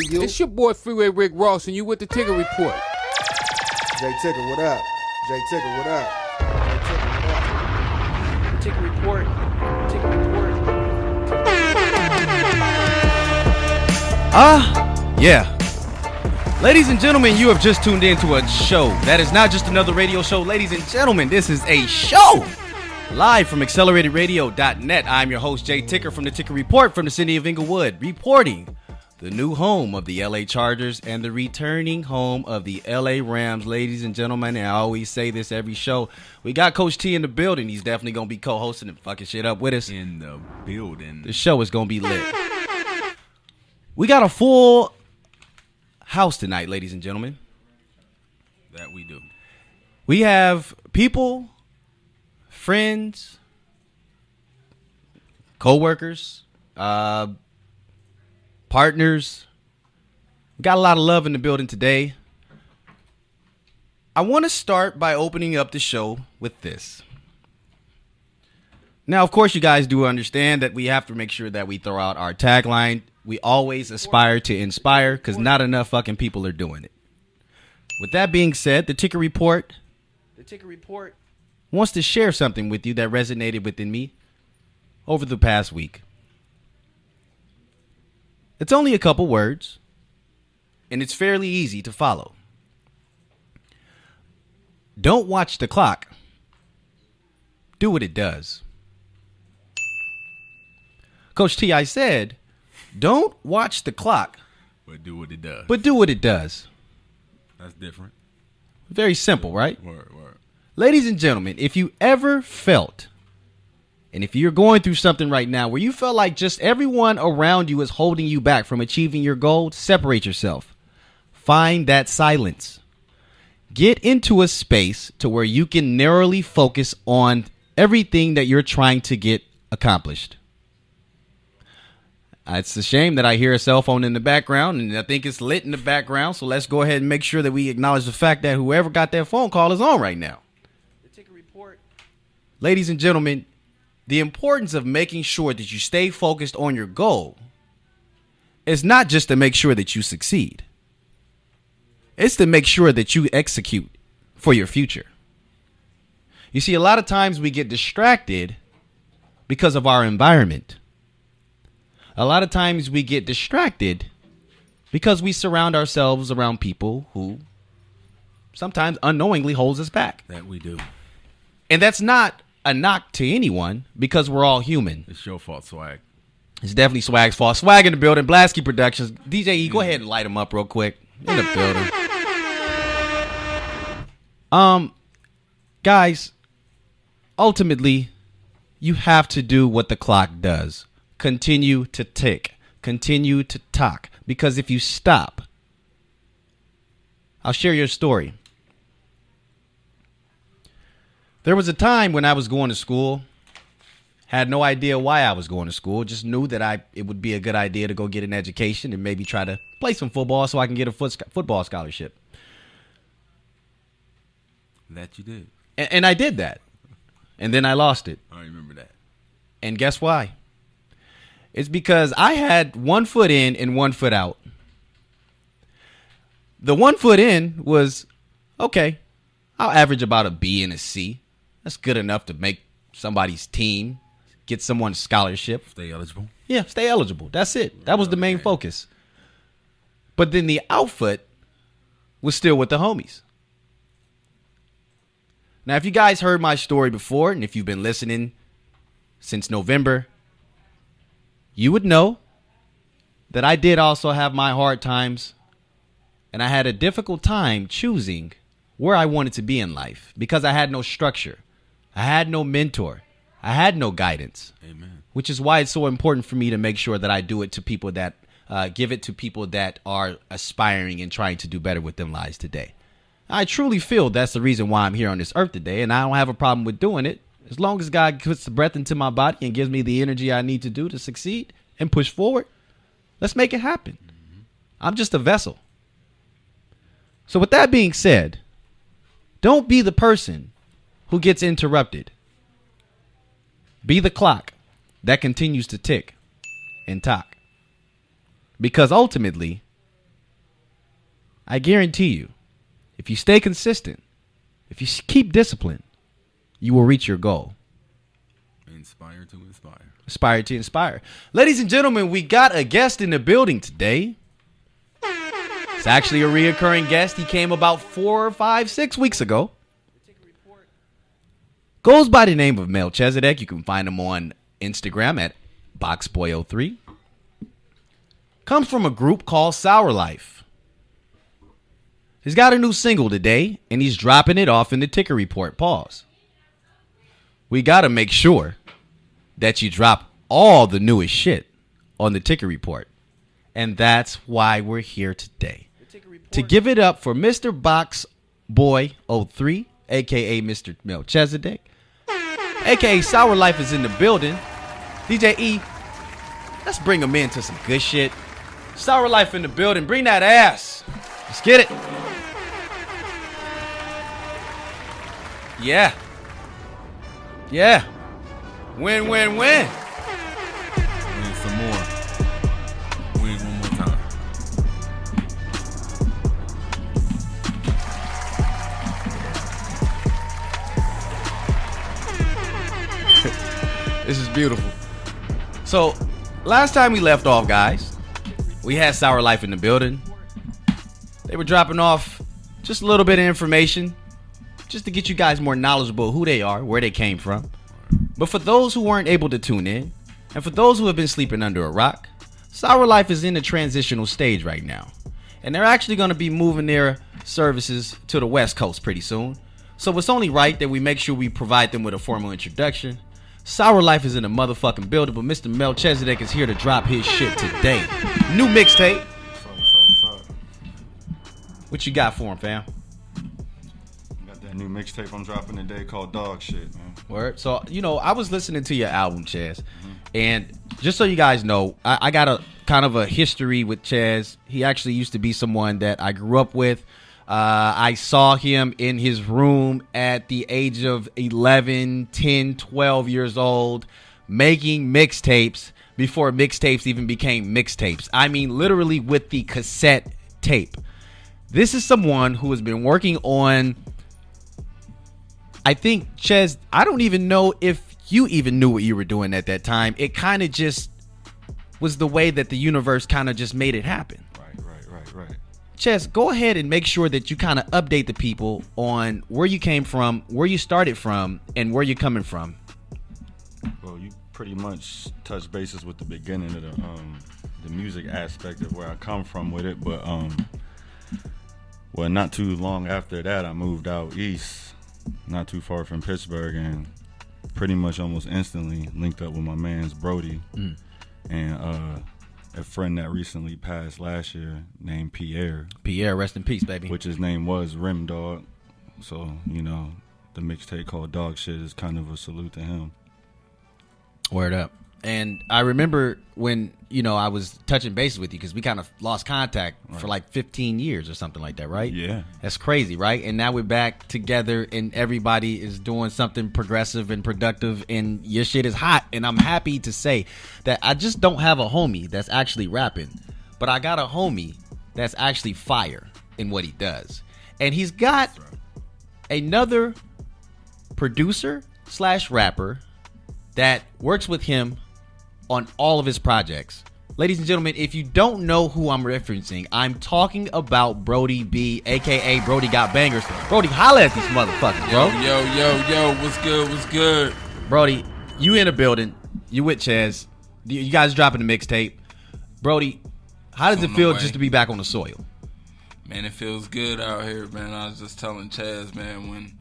you. It's your boy Freeway Rick Ross, and you with the Ticker Report. Jayticker, what up? Jayticker, what up? Ticker Report. Ticker Report. Yeah. Ladies and gentlemen, you have just tuned into a show. That is not just another radio show. Ladies and gentlemen, this is a show. Live from acceleratedradio.net. I'm your host, Jayticker from the Ticker Report from the city of Inglewood, reporting the new home of the LA Chargers and the returning home of the LA Rams. Ladies and gentlemen, and I always say this every show, we got Coach T in the building. He's definitely going to be co-hosting and fucking shit up with us. In the building. The show is going to be lit. We got a full house tonight, ladies and gentlemen. That we do. We have people, friends, co-workers, partners. We got a lot of love in the building today. I want to start by opening up the show with this. Now, of course, you guys do understand that we have to make sure that we throw out our tagline. We always aspire to inspire because not enough fucking people are doing it. With that being said, the Ticker Report wants to share something with you that resonated within me over the past week. It's only a couple words, and it's fairly easy to follow. Don't watch the clock. Do what it does. Coach T, I said, don't watch the clock. But do what it does. But do what it does. That's different. Very simple, right? Word. Ladies and gentlemen, if you ever felt, and if you're going through something right now where you felt like just everyone around you is holding you back from achieving your goal, separate yourself. Find that silence. Get into a space to where you can narrowly focus on everything that you're trying to get accomplished. It's a shame that I hear a cell phone in the background, and I think it's lit in the background, so let's go ahead and make sure that we acknowledge the fact that whoever got that phone call is on right now. The Ticker Report. Ladies and gentlemen, the importance of making sure that you stay focused on your goal is not just to make sure that you succeed. It's to make sure that you execute for your future. You see, a lot of times we get distracted because of our environment. A lot of times we get distracted because we surround ourselves around people who sometimes unknowingly holds us back. That we do. And that's not a knock to anyone because we're all human. It's your fault, Swag. It's definitely Swag's fault. Swag in the building. Blasky Productions. DJ E, go ahead and light him up real quick. In the building. Guys, ultimately, you have to do what the clock does. Continue to tick. Continue to talk. Because if you stop, I'll share your story. There was a time when I was going to school, had no idea why I was going to school, just knew that it would be a good idea to go get an education and maybe try to play some football so I can get a football scholarship. That you did. And I did that. And then I lost it. I remember that. And guess why? It's because I had 1 foot in and 1 foot out. The 1 foot in was, okay, I'll average about a B and a C. That's good enough to make somebody's team, get someone a scholarship. Stay eligible. Yeah, stay eligible. That's it. That was the main focus. But then the outfoot was still with the homies. Now, if you guys heard my story before, and if you've been listening since November, you would know that I did also have my hard times, and I had a difficult time choosing where I wanted to be in life because I had no structure. I had no mentor. I had no guidance. Amen. Which is why it's so important for me to make sure that I do it to people that give it to people that are aspiring and trying to do better with their lives today. I truly feel that's the reason why I'm here on this earth today, and I don't have a problem with doing it. As long as God puts the breath into my body and gives me the energy I need to do to succeed and push forward, let's make it happen. Mm-hmm. I'm just a vessel. So with that being said, don't be the person who gets interrupted. Be the clock that continues to tick and talk. Because ultimately, I guarantee you, if you stay consistent, if you keep discipline, you will reach your goal. Inspire to inspire. Aspire to inspire. Ladies and gentlemen, we got a guest in the building today. It's actually a reoccurring guest. He came about 4, 5, 6 weeks ago. Goes by the name of Melchizedek. You can find him on Instagram at boxboy03. Comes from a group called Sour Life. He's got a new single today, and he's dropping it off in the ticker report. Pause. We got to make sure that you drop all the newest shit on the ticker report. And that's why we're here today. To give it up for Mr. Boxboy03, a.k.a. Mr. Melchizedek, a.k.a. Sour Life is in the building. DJ E, let's bring him into some good shit. Sour Life in the building. Bring that ass. Let's get it. Yeah. Yeah. Win, win, win. Win some more. Win one more time. This is beautiful. So, last time we left off, guys, we had Sour Life in the building. They were dropping off just a little bit of information just to get you guys more knowledgeable of who they are, where they came from. But for those who weren't able to tune in, and for those who have been sleeping under a rock, Sour Life is in a transitional stage right now. And they're actually going to be moving their services to the West Coast pretty soon. So it's only right that we make sure we provide them with a formal introduction. Sour Life is in a motherfucking building, but Mr. Melchizedek is here to drop his shit today. New mixtape. What's up? What you got for him, fam? Got that new mixtape I'm dropping today called Dawg Shit, man. Word. So, I was listening to your album, Chaz. And just so you guys know, I got a kind of a history with Chaz. He actually used to be someone that I grew up with. I saw him in his room at the age of 11, 10, 12 years old, making mixtapes before mixtapes even became mixtapes. I mean, literally with the cassette tape. This is someone who has been working on, I think, Chez, I don't even know if you even knew what you were doing at that time. It kind of just was the way that the universe kind of just made it happen. Right. Ches, go ahead and make sure that you kind of update the people on where you came from, where you started from, and where you're coming from. Well, you pretty much touched bases with the beginning of the music aspect of where I come from with it, but well, not too long after that, I moved out east, not too far from Pittsburgh, and pretty much almost instantly linked up with my man's Brodie, and a friend that recently passed last year named Pierre. Pierre, rest in peace, baby. Which his name was Rim Dog. So, the mixtape called Dawg Shit is kind of a salute to him. Word up. And I remember when, I was touching bases with you because we kind of lost contact for like 15 years or something like that, right? Yeah. That's crazy, right? And now we're back together and everybody is doing something progressive and productive and your shit is hot. And I'm happy to say that I just don't have a homie that's actually rapping, but I got a homie that's actually fire in what he does. And he's got another producer / rapper that works with him on all of his projects. Ladies and gentlemen, if you don't know who I'm referencing, I'm talking about Brodie B, aka Brodie Got Bangers. Brodie, holla at these motherfuckers, bro. Yo, what's good? Brodie, you in the building. You with Chaz. You guys dropping the mixtape. Brodie, how does it feel just to be back on the soil? Man, it feels good out here, man. I was just telling Chaz, man, when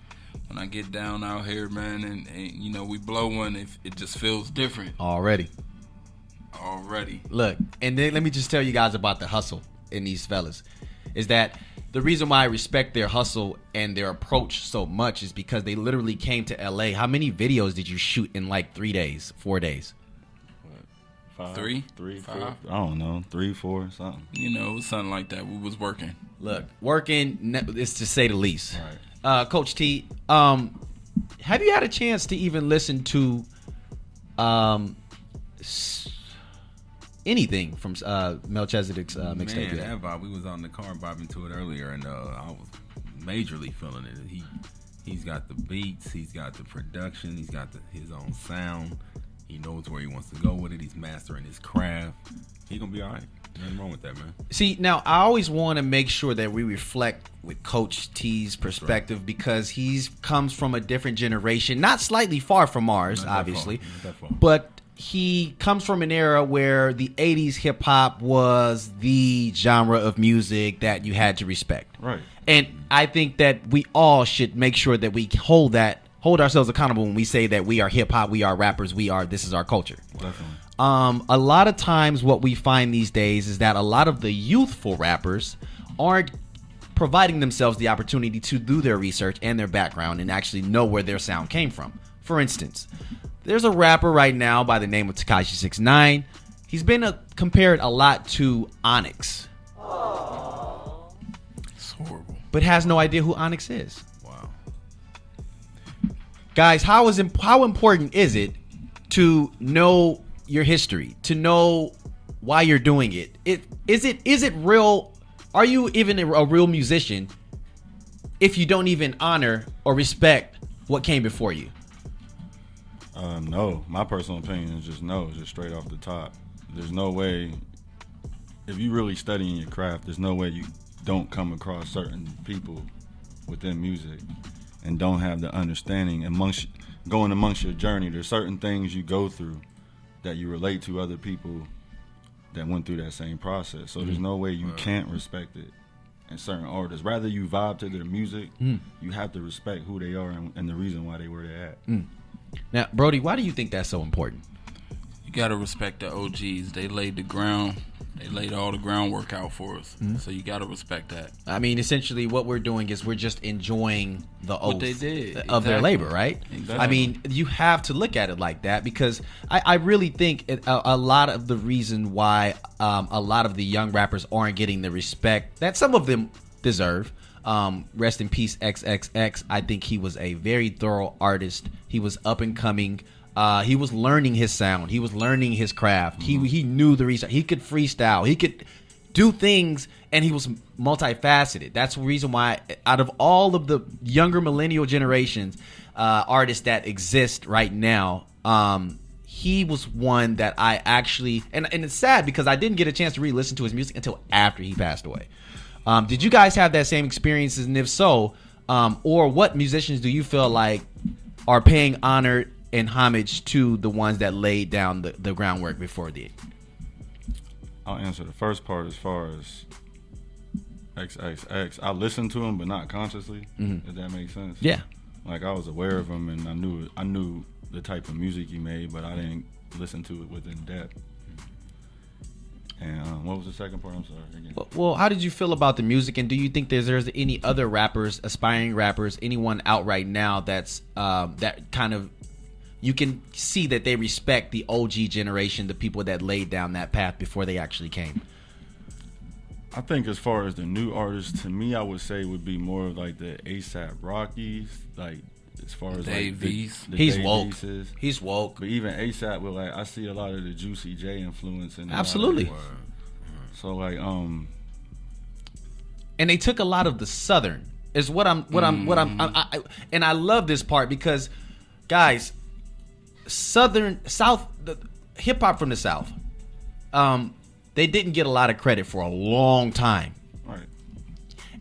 I get down out here, man, and we blow one, it just feels different. Already. Look, and then let me just tell you guys about the hustle in these fellas. Is that the reason why I respect their hustle and their approach so much is because they literally came to LA. How many videos did you shoot in like 3 days, 4 days? Five, Three, 4, five. I don't know, 3, 4, something. It was something like that. We was working. Look, working is to say the least. Right. Coach T, have you had a chance to even listen to anything from Melchizedek's mixtape Man, yet. that vibe. We was on the car vibing to it earlier, and I was majorly feeling it. He's got the beats, he's got the production, he's got his own sound. He knows where he wants to go with it. He's mastering his craft. He gonna be all right. Nothing wrong with that, man. See, now I always want to make sure that we reflect with Coach T's perspective because he comes from a different generation, not slightly far from ours, Not that obviously, far. Not that far. but he comes from an era where the 80s hip hop was the genre of music that you had to respect. Right. And I think that we all should make sure that we hold ourselves accountable when we say that we are hip hop, we are rappers, this is our culture. Definitely. A lot of times what we find these days is that a lot of the youthful rappers aren't providing themselves the opportunity to do their research and their background and actually know where their sound came from. For instance, there's a rapper right now by the name of Tekashi 6ix9ine. He's been compared a lot to Onyx. It's horrible. But has no idea who Onyx is. Wow. Guys, how important is it to know your history, to know why you're doing it? Is it real? Are you even a real musician if you don't even honor or respect what came before you? No, my personal opinion is just no, just straight off the top. There's no way, if you really studying your craft, there's no way you don't come across certain people within music and don't have the understanding amongst your journey. There's certain things you go through that you relate to other people that went through that same process. So there's no way you can't respect it in certain artists. Rather you vibe to their music, you have to respect who they are and the reason why they where they're at. Now, Brodie, why do you think that's so important? You gotta respect the OGs. They laid the ground. They laid all the groundwork out for us. So you gotta respect that. I mean, essentially what we're doing is we're just enjoying the oath What they did. of their Exactly. labor, right? Exactly. I mean, you have to look at it like that because I really think a lot of the reason why a lot of the young rappers aren't getting the respect that some of them deserve. Rest in peace, XXX. I think he was a very thorough artist. He was up and coming. He was learning his sound. He was learning his craft. He knew the reason. He could freestyle. He could do things, and he was multifaceted. That's the reason why, out of all of the younger millennial generations, artists that exist right now, he was one that I actually, and it's sad because I didn't get a chance to really listen to his music until after he passed away. Did you guys have that same experiences? And if so, or what musicians do you feel like are paying honor and homage to the ones that laid down the groundwork before they? I'll answer the first part as far as XXX. I listened to him, but not consciously. If that makes sense. Yeah. Like I was aware of him, and I knew the type of music he made, but I didn't listen to it within depth. And what was the second part? I'm sorry. Again. Well, how did you feel about the music, and do you think there's any other rappers, aspiring rappers, anyone out right now that's that kind of, you can see that they respect the OG generation, the people that laid down that path before they actually came? I think as far as the new artists, to me, I would say would be more of like the ASAP Rockies, like as far as Dave like V's. the He's Dave woke. V's. He's woke. But even ASAP, with like I see a lot of the Juicy J influence in Absolutely. So like And they took a lot of the Southern. Is what I'm. And I love this part because, guys, South, the hip hop from the South, they didn't get a lot of credit for a long time. right.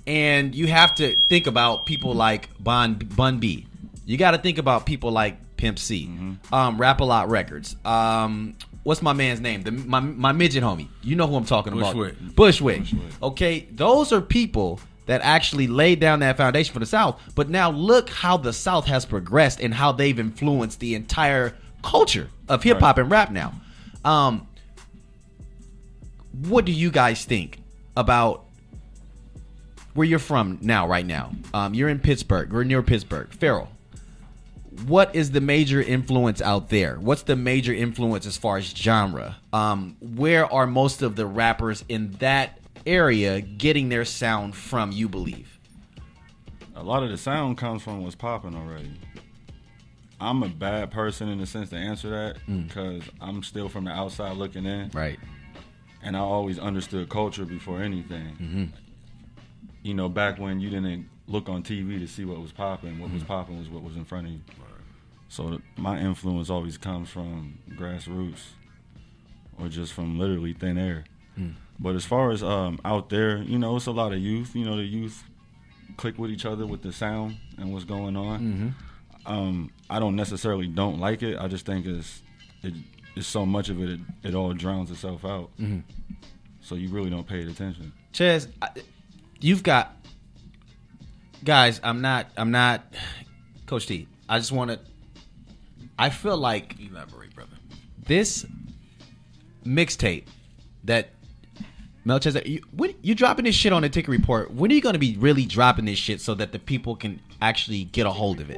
And you have to think about people like Bun B. You got to think about people like Pimp C, Rap A Lot Records. What's my man's name? My midget homie. You know who I'm talking Bushwick. about. Bushwick. Bushwick. Okay, those are people that actually laid down that foundation for the South. But now look how the South has progressed and how they've influenced the entire culture of hip hop and rap now. What do you guys think about where you're from now, right now? You're in Pittsburgh. We're near Pittsburgh. Farrell, what is the major influence out there? What's the major influence as far as genre? Where are most of the rappers in that area getting their sound from, you believe? A lot of the sound comes from what's popping already. I'm a bad person in the sense to answer that because I'm still from the outside looking in. Right. and I always understood culture before anything. You know, back when you didn't look on TV to see what was popping, what was popping was what was in front of you. So my influence always comes from grassroots or just from literally thin air. But as far as out there, you know, it's a lot of youth. You know, the youth click with each other with the sound and what's going on. I don't necessarily don't like it. I just think it's so much of it, it all drowns itself out. So you really don't pay attention. Chaz, you've got guys. I'm not Coach T. I just want to. I feel like Elaborate, brother. this mixtape that Melchizedek, you dropping this shit on the Ticker Report. When are you going to be really dropping this shit so that the people can actually get a hold of it?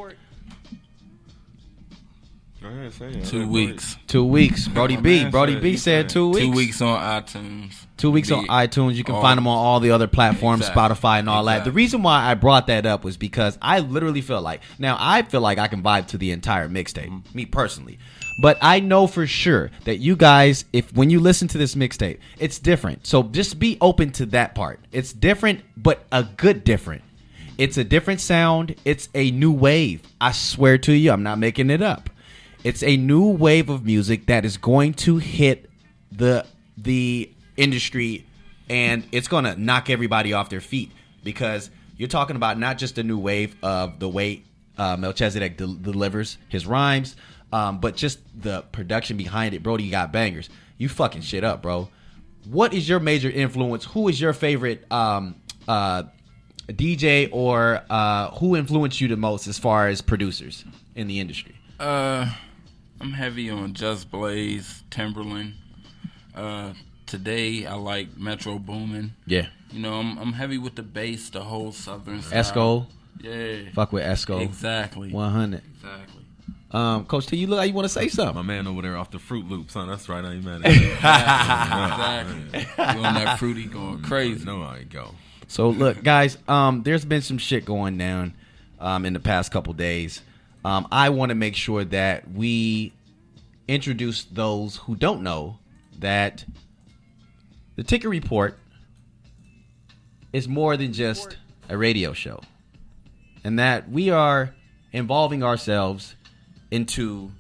Go ahead, say it. 2 weeks. 2 weeks. Brody B said 2 weeks. 2 weeks on iTunes. 2 weeks on iTunes. You can find them on all the other platforms, Exactly. Spotify and all that. The reason why I brought that up was because I literally feel like, now I feel like I can vibe to the entire mixtape, me personally. But I know for sure that you guys, when you listen to this mixtape, it's different. So just be open to that part. It's different, but a good different. It's a different sound. It's a new wave. I swear to you, I'm not making it up. It's a new wave of music that is going to hit the industry, and it's going to knock everybody off their feet, because you're talking about not just a new wave of the way Melchizedek delivers his rhymes, but just the production behind it. Brodie, you got bangers. You fucking shit up, bro. What is your major influence? Who is your favorite DJ, or who influenced you the most as far as producers in the industry? I'm heavy on Just Blaze, Timberland. Today I like Metro Boomin. Yeah. You know, I'm heavy with the bass, the whole Southern style. Esco. Yeah. Fuck with Esco. Exactly. 100. Exactly. Coach T, you look like you want to say something. My man over there off the Fruit Loops, son. That's right. I ain't mad at you. Exactly. You on that fruity going crazy. No, I go. So look, guys, there's been some shit going down in the past couple days. I want to make sure that we introduce those who don't know that the Ticker Report is more than just a radio show, and that we are involving ourselves into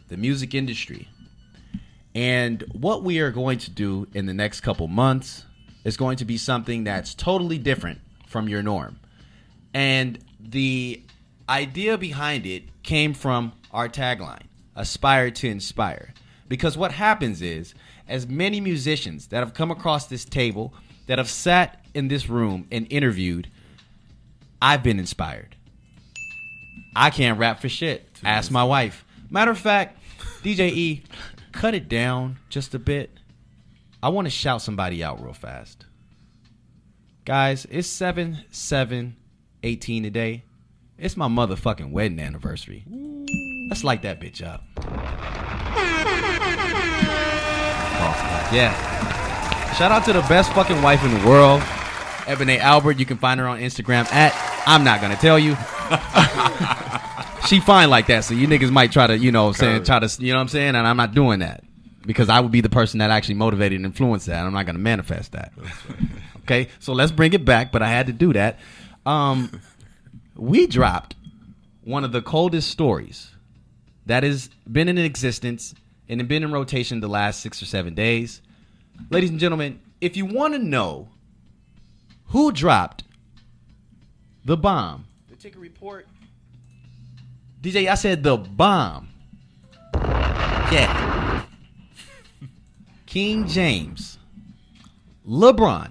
the music industry. And what we are going to do in the next couple months is going to be something that's totally different from your norm. And the idea behind it came from our tagline, Aspire to Inspire. Because what happens is, as many musicians that have come across this table, that have sat in this room and interviewed, I've been inspired. I can't rap for shit. Ask my wife. Matter of fact, DJ E, cut it down just a bit. I want to shout somebody out real fast. Guys, it's 7/7/18 today. It's my motherfucking wedding anniversary. Let's light that bitch up. Yeah. Shout out to the best fucking wife in the world, Ebony Albert. You can find her on Instagram at I'm Not Gonna Tell You. She fine like that, so you niggas might try to, you know what I'm saying, you know what I'm saying? And I'm not doing that, because I would be the person that actually motivated and influenced that. I'm not gonna manifest that. Okay, so let's bring it back, but I had to do that. We dropped one of the coldest stories that has been in existence and been in rotation the last 6 or 7 days. Ladies and gentlemen, if you want to know who dropped the bomb, The Ticker Report. DJ, I said the bomb. Yeah. King James, Lebron,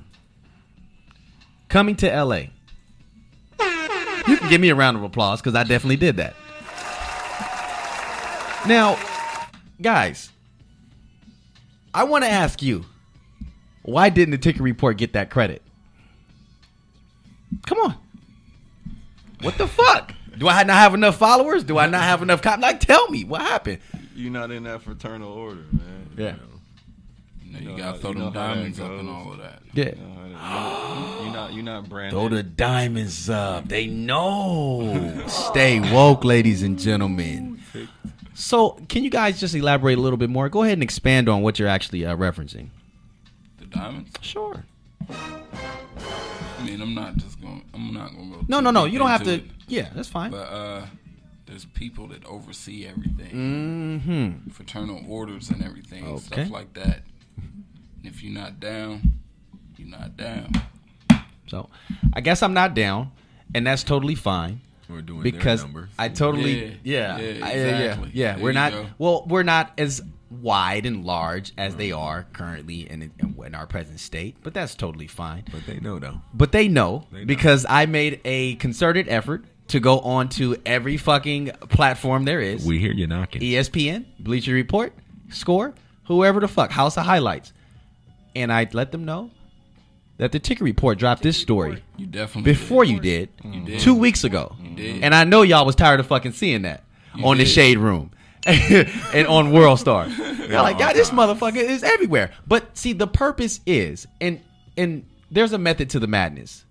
coming to LA. You can give me a round of applause, because I definitely did that. Now, guys, I want to ask you, why didn't the Ticker Report get that credit? Come on. What the fuck? Do I not have enough followers? Do I not have enough like, tell me, what happened? You're not in that fraternal order, man. Yeah. You gotta throw them diamonds up and all of that. Yeah. You're not branded. Throw the diamonds up. They know. Stay woke, ladies and gentlemen. So, can you guys just elaborate a little bit more? Go ahead and expand on what you're actually referencing. Diamonds? Sure. I mean, I'm not gonna go. No. deep You don't have into to. it. Yeah, that's fine. But there's people that oversee everything, Mm-hmm. fraternal orders and everything, Okay. stuff like that. And if you're not down, you're not down. So, I guess I'm not down, and that's totally fine. We're doing Because their numbers. I totally, Yeah, exactly. yeah. There We're you not. go. Well, we're not as wide and large as they are currently in our present state, but that's totally fine. But they know though. But they know, They know. because I made a concerted effort to go on to every fucking platform there is. We hear you knocking. ESPN, Bleacher Report, Score, whoever the fuck, House of Highlights. And I let them know that the Ticker Report dropped this story You definitely before did. you did, You did. 2 weeks ago. You did. And I know y'all was tired of fucking seeing that You on the did. Shade Room and on World Star. Y'all like, God, this motherfucker is everywhere. But see, the purpose is, and there's a method to the madness.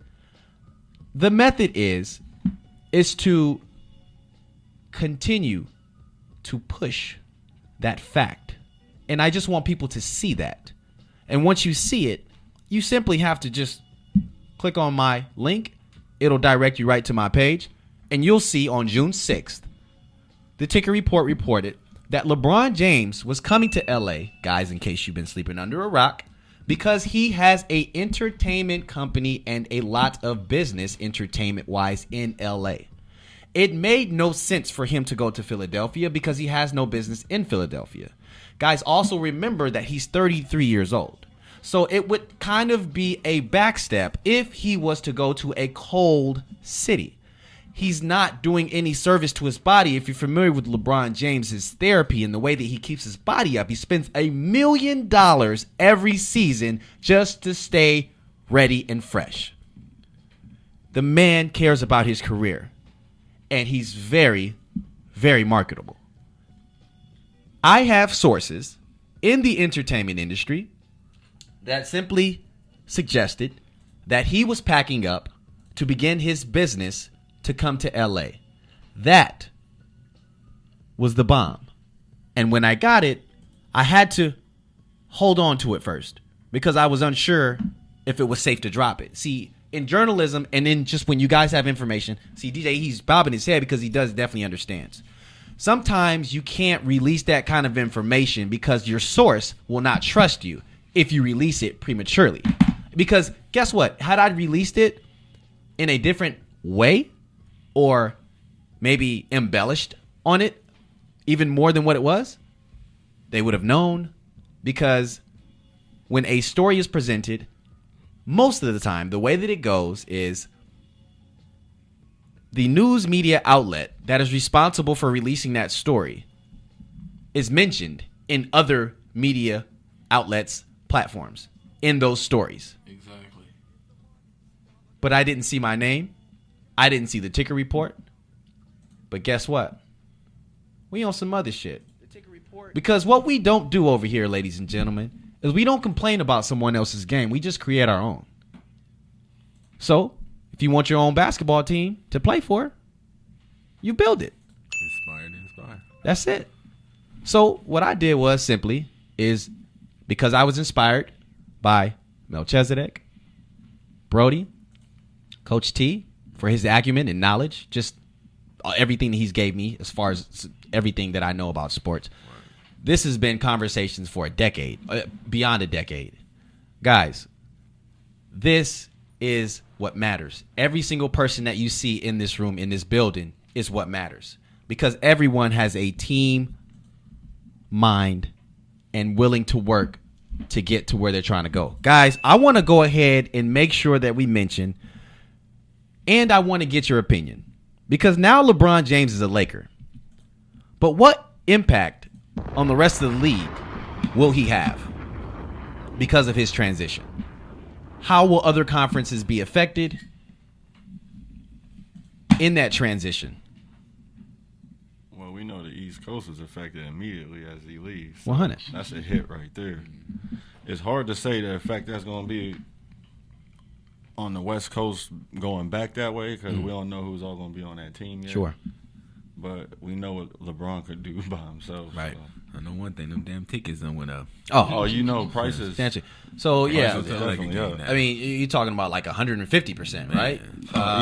The method is to continue to push that fact. And I just want people to see that. And once you see it, you simply have to just click on my link. It'll direct you right to my page. And you'll see on June 6th, the Ticker Report reported that LeBron James was coming to LA, guys, in case you've been sleeping under a rock, because he has a entertainment company and a lot of business entertainment-wise in LA. It made no sense for him to go to Philadelphia because he has no business in Philadelphia. Guys, also remember that he's 33 years old. So it would kind of be a backstep if he was to go to a cold city. He's not doing any service to his body. If you're familiar with LeBron James' therapy and the way that he keeps his body up, he spends $1 million every season just to stay ready and fresh. The man cares about his career, and he's very, very marketable. I have sources in the entertainment industry that simply suggested that he was packing up to begin his business to come to LA. That was the bomb. And when I got it, I had to hold on to it first because I was unsure if it was safe to drop it. See, in journalism and in just when you guys have information, see, DJ, he's bobbing his head because he definitely understands. Sometimes you can't release that kind of information because your source will not trust you if you release it prematurely. Because guess what? Had I released it in a different way or maybe embellished on it even more than what it was, they would have known. Because when a story is presented, most of the time, the way that it goes is the news media outlet that is responsible for releasing that story is mentioned in other media outlets' platforms in those stories. Exactly. But I didn't see my name. I didn't see the Ticker Report. But guess what? We on some other shit. The Ticker Report. Because what we don't do over here, ladies and gentlemen, is we don't complain about someone else's game. We just create our own. So, if you want your own basketball team to play for, you build it. Inspire. That's it. So, what I did was simply is because I was inspired by Melchizedek, Brodie, Coach T, for his acumen and knowledge, just everything that he's gave me as far as everything that I know about sports. This has been conversations for a decade, beyond a decade. Guys, this is what matters. Every single person that you see in this room, in this building, is what matters. Because everyone has a team mind and willing to work to get to where they're trying to go. Guys, I want to go ahead and make sure that we mention, and I want to get your opinion. Because now LeBron James is a Laker. But what impact on the rest of the league will he have because of his transition? How will other conferences be affected in that transition? Well, we know the East Coast is affected immediately as he leaves. 100. That's a hit right there. It's hard to say the effect that's going to be on the West Coast going back that way because we don't know who's all going to be on that team yet. Sure. but we know what LeBron could do by himself. Right. So. I know one thing, them damn tickets done went up. Oh, you know, prices. So yeah, Prices are like a game now. I mean, you're talking about like 150%, right?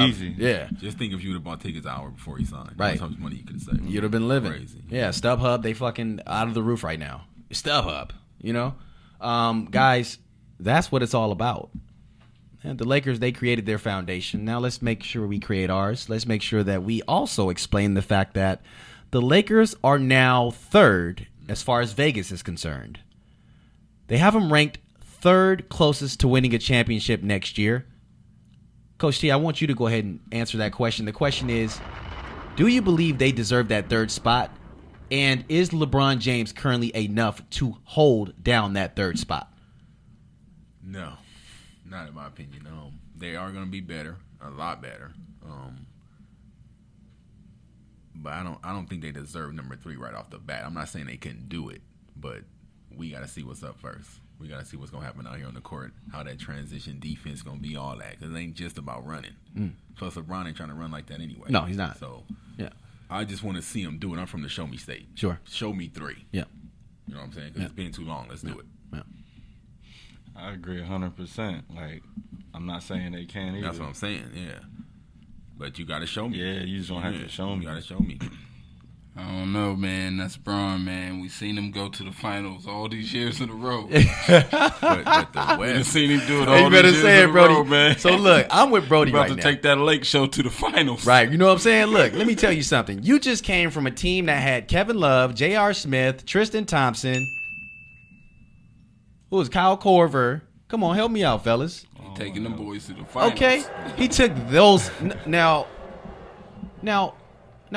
Easy. Yeah. Just think if you would have bought tickets an hour before he signed. Right. That's how much money you could have saved. You'd have been living. Crazy. Yeah, StubHub, they fucking out of the roof right now. StubHub, you know? Guys, that's what it's all about. And the Lakers, they created their foundation. Now let's make sure we create ours. Let's make sure that we also explain the fact that the Lakers are now third as far as Vegas is concerned. They have them ranked third closest to winning a championship next year. Coach T, I want you to go ahead and answer that question. The question is, do you believe they deserve that third spot? And is LeBron James currently enough to hold down that third spot? No, not in my opinion. They are going to be better, a lot better. But I don't think they deserve number 3 right off the bat. I'm not saying they couldn't do it, but we got to see what's up first. We got to see what's going to happen out here on the court, how that transition defense is going to be, all that. Because it ain't just about running. Plus, LeBron ain't trying to run like that anyway. No, he's not. So, yeah, I just want to see him do it. I'm from the show me state. Sure. Show me 3. Yeah. You know what I'm saying? Because it's been too long. Let's do it. Yeah. I agree 100%. Like, I'm not saying they can't either. That's what I'm saying, yeah. But you got to show me. Yeah, you just don't have to show me. You got to show me. I don't know, man. That's Bron, man. We seen him go to the finals all these years in a row. but the we done West, seen him do it You all better these years say in it, a Brodie. row, man. So look, I'm with Brodie About right to now. take that Lake show to the finals. Right, you know what I'm saying? Look, let me tell you something. You just came from a team that had Kevin Love, J.R. Smith, Tristan Thompson, who was Kyle Korver. Come on, help me out, fellas. He taking them boys to the finals. Okay, he took those. Now,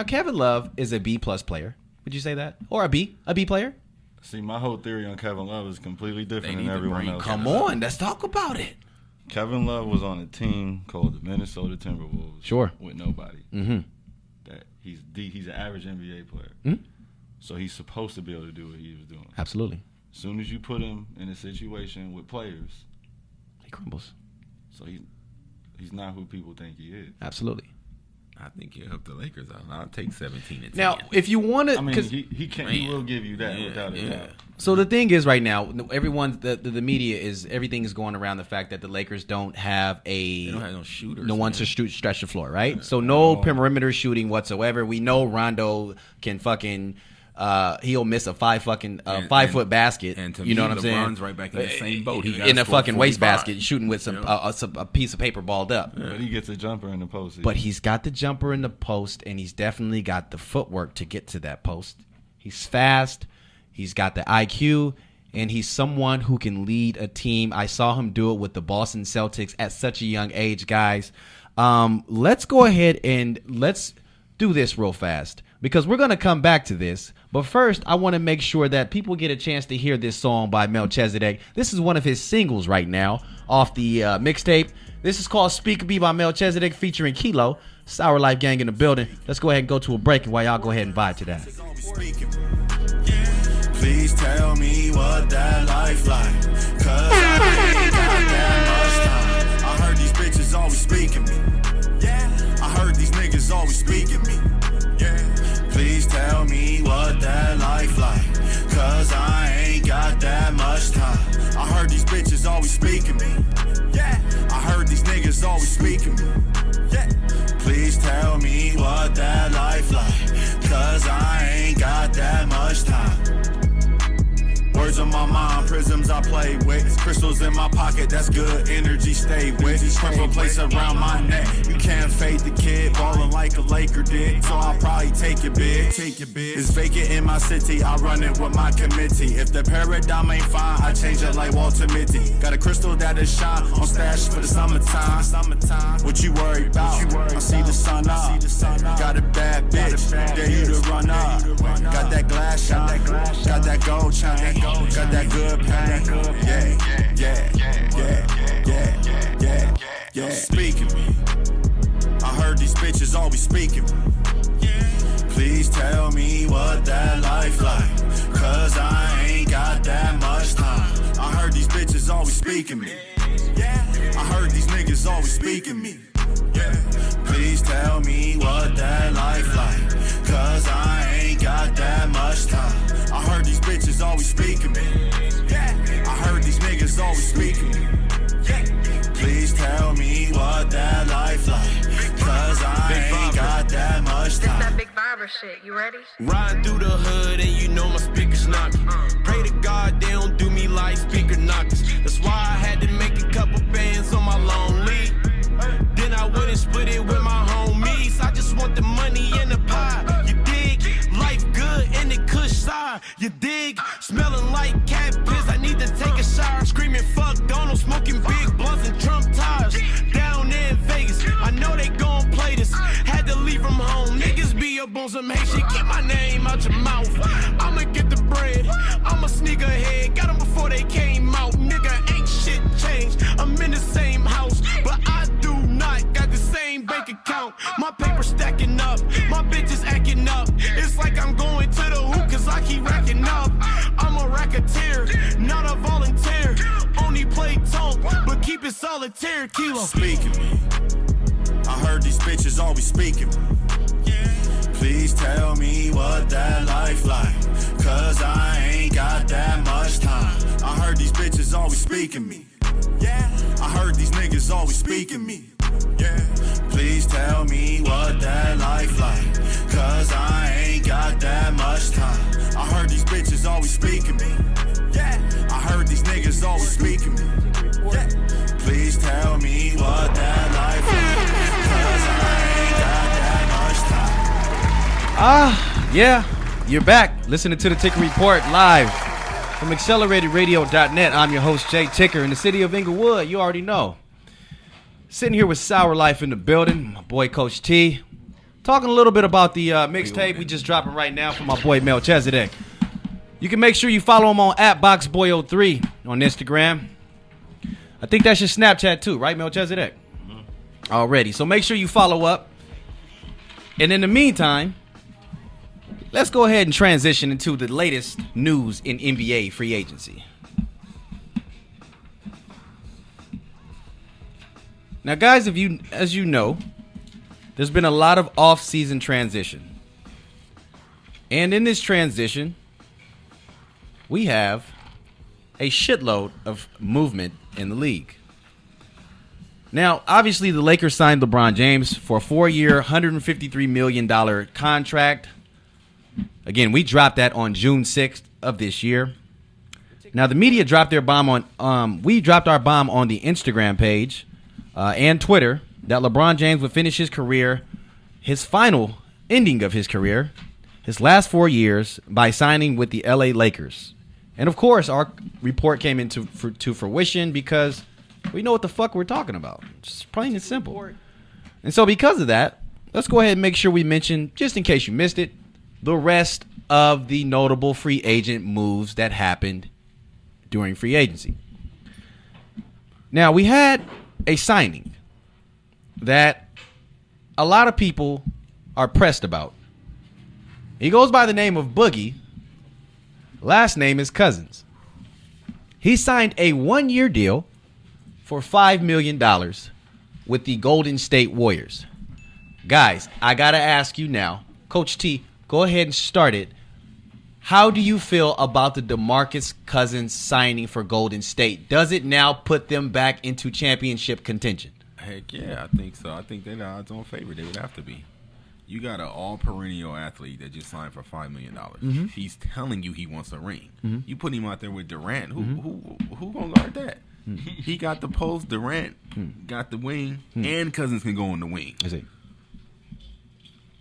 Kevin Love is a B+ player. Would you say that? Or a B player? See, my whole theory on Kevin Love is completely different They than need to everyone bring else. Come on, let's talk about it. Kevin Love was on a team called the Minnesota Timberwolves. Sure. With nobody. Mm-hmm. That he's an average NBA player. Mhm. So he's supposed to be able to do what he was doing. Absolutely. As soon as you put him in a situation with players, He crumbles. so he's not who people think he is. Absolutely. I think he'll help the Lakers out. I'll take 17 and 10. Now, if you want to, I mean, he can. He will give you that without a doubt. so the thing is, right now, everyone, the media is everything is going around the fact that the Lakers don't have they don't have no shooters. no one man. to stretch the floor, right? So no perimeter shooting whatsoever. We know Rondo can fucking he'll miss a 5-foot basket. And to you know me, what I'm saying? LeBron's right back in the same boat. He gotta In a score fucking 45. wastebasket, shooting with some a piece of paper balled up. But he gets a jumper in the post. But he's got the jumper in the post, and he's definitely got the footwork to get to that post. He's fast. He's got the IQ, and he's someone who can lead a team. I saw him do it with the Boston Celtics at such a young age, guys. Let's go ahead and let's do this real fast because we're going to come back to this. But first, I want to make sure that people get a chance to hear this song by Melchizedek. This is one of his singles right now off the mixtape. This is called Speak Be by Melchizedek featuring Kilo. Sour Life Gang in the building. Let's go ahead and go to a break and while y'all go ahead and vibe to that. Please tell me what that life like, cause I ain't got that much time. I heard these bitches always speaking me. Yeah. I heard these niggas always speaking me. Yeah. Please tell me what that life like, cause I ain't got that much time. I heard these bitches always speaking me. Yeah. I heard these niggas always speaking me. Yeah. Please tell me what that life like, cause I ain't got that much time. Words on my mind, prisms I play with, crystals in my pocket, that's good energy, stay with. Purple place around my neck, you can't fade the kid, ballin' like a Laker did, so I'll probably take your bid. It's vacant in my city, I run it with my committee. If the paradigm ain't fine, I change it like Walter Mitty. Got a crystal that'll shine on stash for the summertime. What you worried about? I see the sun up. Got a bad bitch, dare you to run up. Got that glass shot, got that gold chain. Got that good pain. Yeah. Speaking me. I heard these bitches always speaking me. Please tell me what that life like, cause I ain't got that much time. I heard these bitches always speaking me. I heard these niggas always speaking me. Please tell me what that life like, cause always speaking me. Please tell me what that life like, cause I ain't got that much This time. that big viber shit. You ready? Riding through the hood and you know my speakers knocking. Pray to God they don't do me like speaker knockers. That's why I had to make a couple bands on my long lead. Then I went and split it with my homies. I just want the money and the pie. You dig? Life good and the kush side. You dig? Smelling like cat piss. I need to take a shower. Screaming fuck Donald. Smoking big blunts and Trump tires. Down there in Vegas. I know they gon' play this. Had to leave from home. Niggas be up on some hate shit. Get my name out your mouth. I'ma get the bread. I'ma sneak ahead. Got them before they came out. Nigga, ain't shit changed. I'm in the same house. But I do not got the same bank account. My paper stacking up. My bitches acting up. It's like I'm going to the hoop cause I keep racking up. I'm a racketeer, not a volunteer. Only play talk, but keep it solitaire. Kilo. Speaking me. I heard these bitches always speaking me. Please tell me what that life like, cause I ain't got that much time. I heard these bitches always speaking me. I heard these niggas always speaking me. Please tell me what that life like, cause I ain't got that much time. I heard these bitches always speaking me. I heard these niggas always speaking me. Please tell me what that life like, cause I ain't got that much time. Yeah, you're back listening to the Ticker Report live from acceleratedradio.net. I'm your host, Jayticker, in the city of Inglewood. You already know. Sitting here with Sour Life in the building, my boy Coach T. Talking a little bit about the mixtape we just dropping right now from my boy Melchizedek. You can make sure you follow him on @BoxBoy03 on Instagram. I think that's your Snapchat too, right, Melchizedek? Already. So make sure you follow up. And in the meantime, let's go ahead and transition into the latest news in NBA free agency. Now, guys, as you know, there's been a lot of off-season transition. And in this transition, we have a shitload of movement in the league. Now, obviously, the Lakers signed LeBron James for a 4-year, $153 million contract. Again, we dropped that on June 6th of this year. Now, the media dropped their bomb on, we dropped our bomb on the Instagram page and Twitter that LeBron James would finish his career, his final ending of his career, his last 4 years, by signing with the LA Lakers. And of course, our report came into to fruition because we know what the fuck we're talking about. Just plain and simple. And so because of that, let's go ahead and make sure we mention, just in case you missed it, the rest of the notable free agent moves that happened during free agency. Now, we had a signing that a lot of people are pressed about. He goes by the name of Boogie. Last name is Cousins. He signed a 1-year deal for $5 million with the Golden State Warriors. Guys, I got to ask you now, Coach T, go ahead and start it. How do you feel about the DeMarcus Cousins signing for Golden State? Does it now put them back into championship contention? Heck yeah, I think so. I think they're the odds-on favorite. They would have to be. You got an all-perennial athlete that just signed for $5 million. Mm-hmm. He's telling you he wants a ring. Mm-hmm. You put him out there with Durant. Who gonna guard that? Mm-hmm. He got the post. Durant got the wing, and Cousins can go on the wing. I see.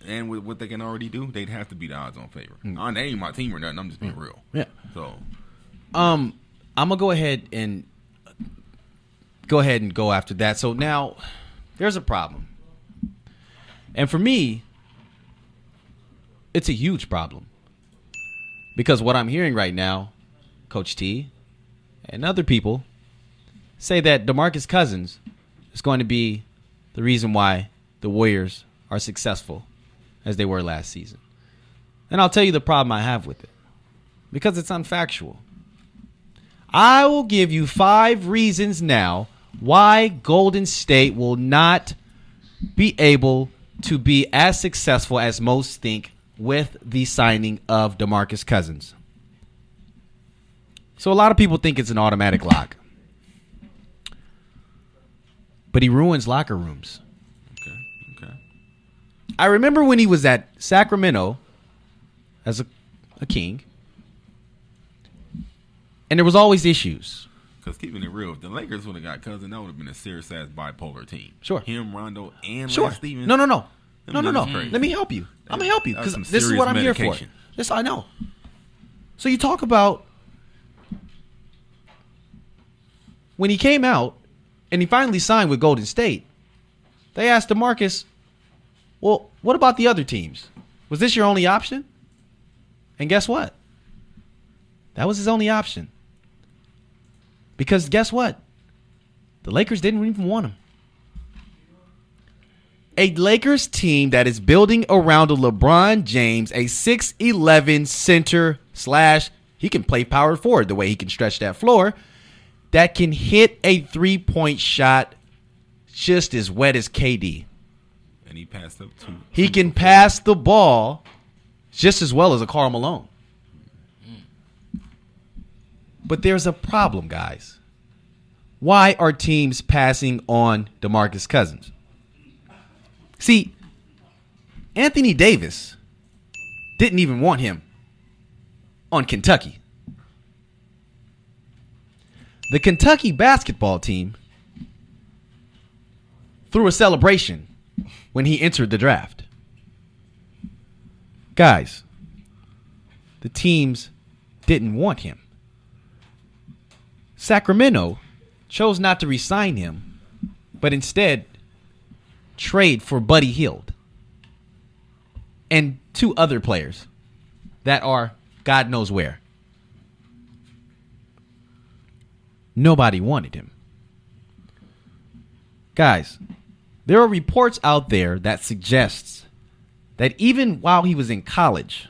And with what they can already do, they'd have to be the odds-on favorite. They ain't my team or nothing. I'm just being real. Yeah. So, I'm gonna go ahead and go after that. So now, there's a problem, and for me, it's a huge problem because what I'm hearing right now, Coach T, and other people say that DeMarcus Cousins is going to be the reason why the Warriors are successful as they were last season. And I'll tell you the problem I have with it. Because it's unfactual. I will give you 5 reasons now why Golden State will not be able to be as successful as most think with the signing of DeMarcus Cousins. So a lot of people think it's an automatic lock. but he ruins locker rooms. Okay. I remember when he was at Sacramento as a king, and there was always issues. Because keeping it real, if the Lakers would have got Cousin, that would have been a serious-ass bipolar team. Sure. Him, Rondo, and Sure. Lance Stevens. No. that's crazy. Let me help you. I'm going to help you That's because some this is serious what I'm medication. here for. This I know. So you talk about when he came out and he finally signed with Golden State, they asked DeMarcus, well, what about the other teams? Was this your only option? And guess what? That was his only option. Because guess what? The Lakers didn't even want him. A Lakers team that is building around a LeBron James, a 6'11 center / he can play power forward the way he can stretch that floor, that can hit a three-point shot just as wet as KD. And he passed up two. He can pass the ball just as well as a Karl Malone. But there's a problem, guys. Why are teams passing on DeMarcus Cousins? See, Anthony Davis didn't even want him on Kentucky. The Kentucky basketball team threw a celebration when he entered the draft. Guys, the teams didn't want him. Sacramento chose not to re-sign him, but instead trade for Buddy Hield and 2 other players that are God knows where. Nobody wanted him. Guys, there are reports out there that suggests that even while he was in college,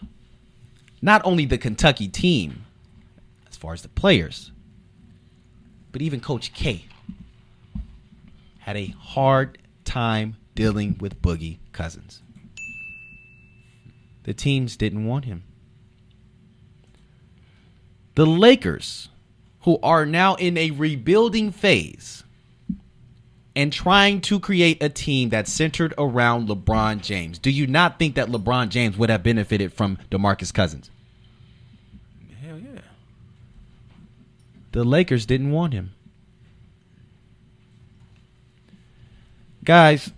not only the Kentucky team, as far as the players, but even Coach K had a hard time dealing with Boogie Cousins. The teams didn't want him. The Lakers, who are now in a rebuilding phase and trying to create a team that's centered around LeBron James, do you not think that LeBron James would have benefited from DeMarcus Cousins? Hell yeah. The Lakers didn't want him. Guys,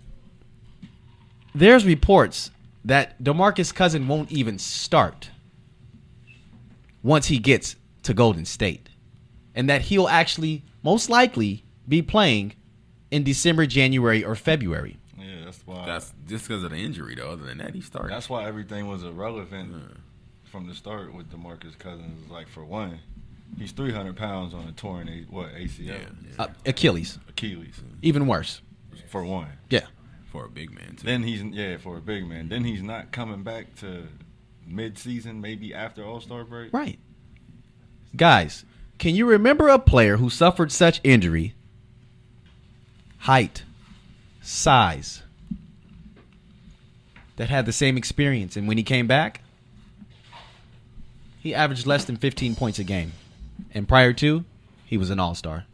there's reports that DeMarcus Cousins won't even start once he gets to Golden State, and that he'll actually most likely be playing in December, January, or February. Yeah, that's why. That's just because of the injury, though. Other than that, he started. That's why everything was irrelevant from the start with DeMarcus Cousins. Like, for one, he's 300 pounds on a torn ACL. Achilles. Even worse. For one. Yeah. For a big man, too. Then for a big man. Then he's not coming back to mid-season, maybe after All-Star break. Right. Guys, can you remember a player who suffered such injury, height, size, that had the same experience, and when he came back, he averaged less than 15 points a game, and prior to, he was an all-star.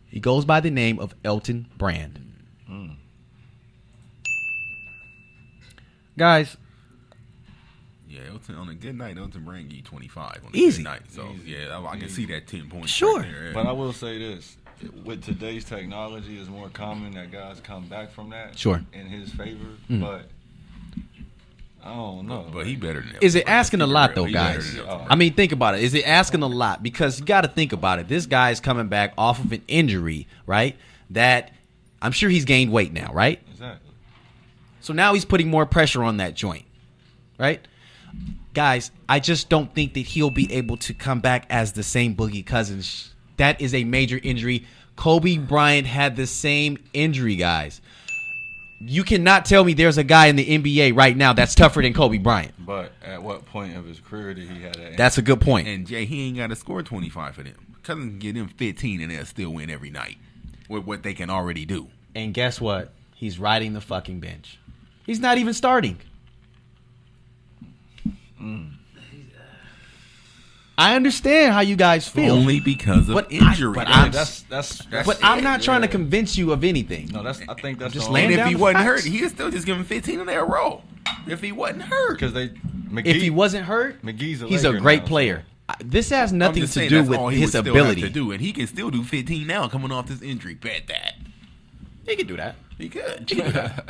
He goes by the name of Elton Brand. Guys, yeah, Elton, on a good night, Elton Brand give you 25 on a Easy. good night. So, yeah, I can see that 10 points. Sure. Right there. But I will say this. With today's technology, it's more common that guys come back from that Sure. in his favor. But I don't know. But he better than that. is it asking a lot, though, He better guys? than that. I mean, think about it. Is it asking a lot? Because you got to think about it. This guy's coming back off of an injury, right? That I'm sure he's gained weight now, right? Exactly. So now he's putting more pressure on that joint, right? Guys, I just don't think that he'll be able to come back as the same Boogie Cousins. That is a major injury. Kobe Bryant had the same injury, guys. You cannot tell me there's a guy in the NBA right now that's tougher than Kobe Bryant. But at what point of his career did he have that? That's a good point. And Jay, he ain't got to score 25 for them. Cousins can get them 15 and they'll still win every night with what they can already do. And guess what? He's riding the fucking bench. He's not even starting. I understand how you guys feel. Only because of injury. That's I'm not trying to convince you of anything. No, I think that's Just the laying And only- if he down wasn't facts. hurt, he'd still just give him 15 in their row. If he wasn't hurt. because If he wasn't hurt, McGee's he's a Laker great now, player. This has I'm nothing just to saying do that's with all he his would still have ability. to do, and he can still do 15 now coming off this injury. Bet that. He can do that. He could.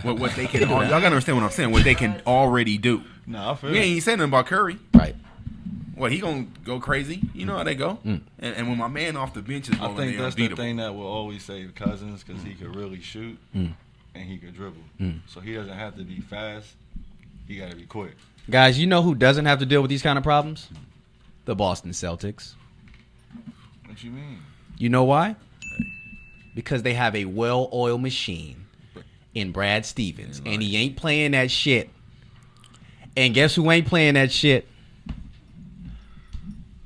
What they can, y'all gotta understand what I'm saying. What they can already do. No, I feel We it. ain't saying nothing about Curry. Right. What, he gonna go crazy? You know how they go. And when my man off the bench is I rolling, think they that's the unbeatable. thing that will always save Cousins because he could really shoot and he could dribble. So he doesn't have to be fast. He got to be quick. Guys, you know who doesn't have to deal with these kind of problems? The Boston Celtics. What you mean? You know why? Because they have a well-oiled machine in Brad Stevens, and he ain't playing that shit. And guess who ain't playing that shit?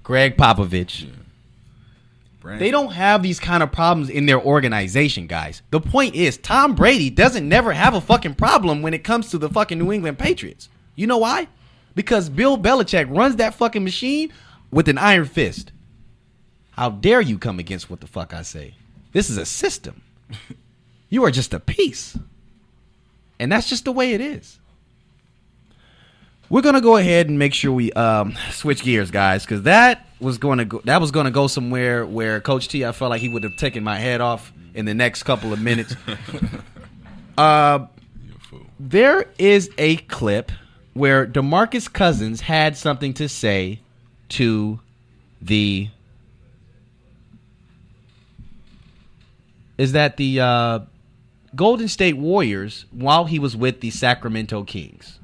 Greg Popovich. They don't have these kind of problems in their organization, guys. The point is, Tom Brady doesn't never have a fucking problem when it comes to the fucking New England Patriots. You know why? Because Bill Belichick runs that fucking machine with an iron fist. How dare you come against what the fuck I say? This is a system. You are just a piece. And that's just the way it is. We're gonna go ahead and make sure we switch gears, guys, because that was gonna go somewhere where Coach T, I felt like he would have taken my head off in the next couple of minutes. There is a clip where DeMarcus Cousins had something to say to the Golden State Warriors while he was with the Sacramento Kings.